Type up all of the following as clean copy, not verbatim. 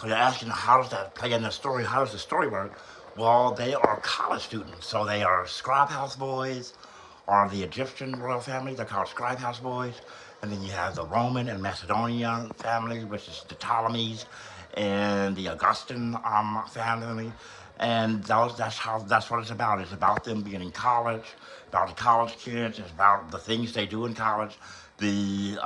So you're asking, how does that play in the story? How does the story work? Well, they are college students, so they are scribe house boys, or the Egyptian royal family. They're called scribe house boys, and then you have the Roman and Macedonian family, which is the Ptolemies, and the Augustan family. And that's what it's about. It's about them being in college, about the college kids. It's about the things they do in college, the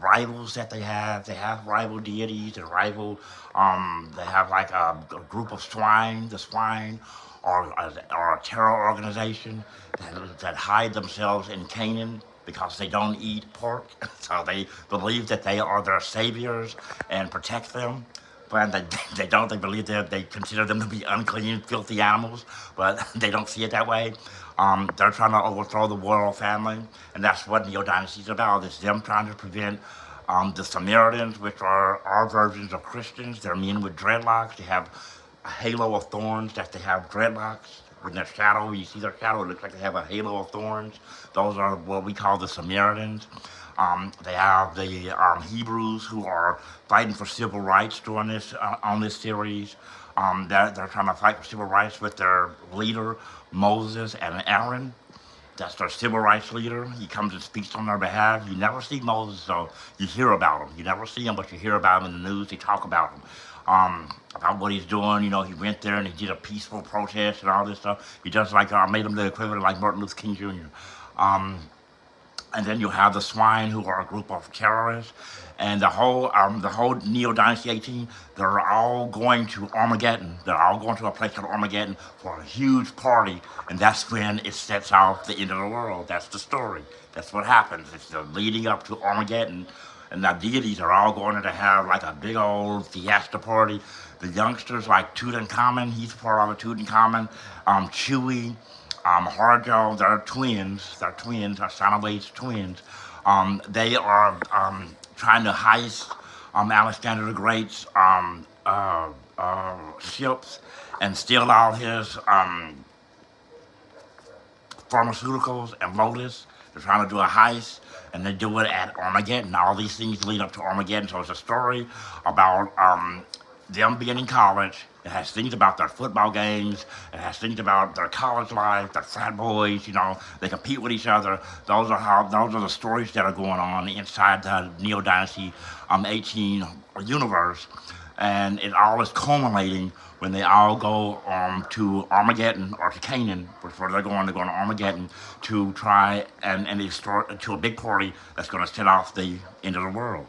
rivals that they have. They have rival deities and rival. They have like a group of swine. The swine are a terror organization that hide themselves in Canaan because they don't eat pork. So they believe that they are their saviors and protect them. But they don't. They believe that they consider them to be unclean, filthy animals, but they don't see it that way. They're trying to overthrow the royal family, and that's what Neo Dynasty is about. It's them trying to prevent the Samaritans, which are our versions of Christians. They're men with dreadlocks. They have a halo of thorns that they have dreadlocks. When their shadow, you see their shadow, it looks like they have a halo of thorns. Those are what we call the Samaritans. They have the Hebrews who are fighting for civil rights during this on this series. They're trying to fight for civil rights with their leader Moses and Aaron. That's their civil rights leader. He comes and speaks on their behalf. You never see Moses, so you hear about him. You never see him, but you hear about him in the news. They talk about him, about what he's doing. You know, he went there and he did a peaceful protest and all this stuff. He does like made him the equivalent like Martin Luther King Jr. And then you have the swine, who are a group of terrorists, and the whole Neo Dynasty 18. They're all going to Armageddon. They're all going to a place called Armageddon for a huge party, and that's when it sets off the end of the world. That's the story. That's what happens. It's the leading up to Armageddon, and the deities are all going to have like a big old fiesta party. The youngsters like Tutankhamun, he's part of Tutankhamun, Chewie. Harjo, they're twins. They're twins. Are Sonoblades twins. They are trying to heist Alexander the Great's ships and steal all his pharmaceuticals and Lotus. They're trying to do a heist, and they do it at Armageddon. All these things lead up to Armageddon. So it's a story about them being in college. It has things about their football games. It has things about their college life, their frat boys. You know, they compete with each other. Those are the stories that are going on inside the Neo Dynasty 18 universe, and it all is culminating when they all go to Armageddon or to Canaan, before they're going to Armageddon to try and they start to a big party that's going to set off the end of the world.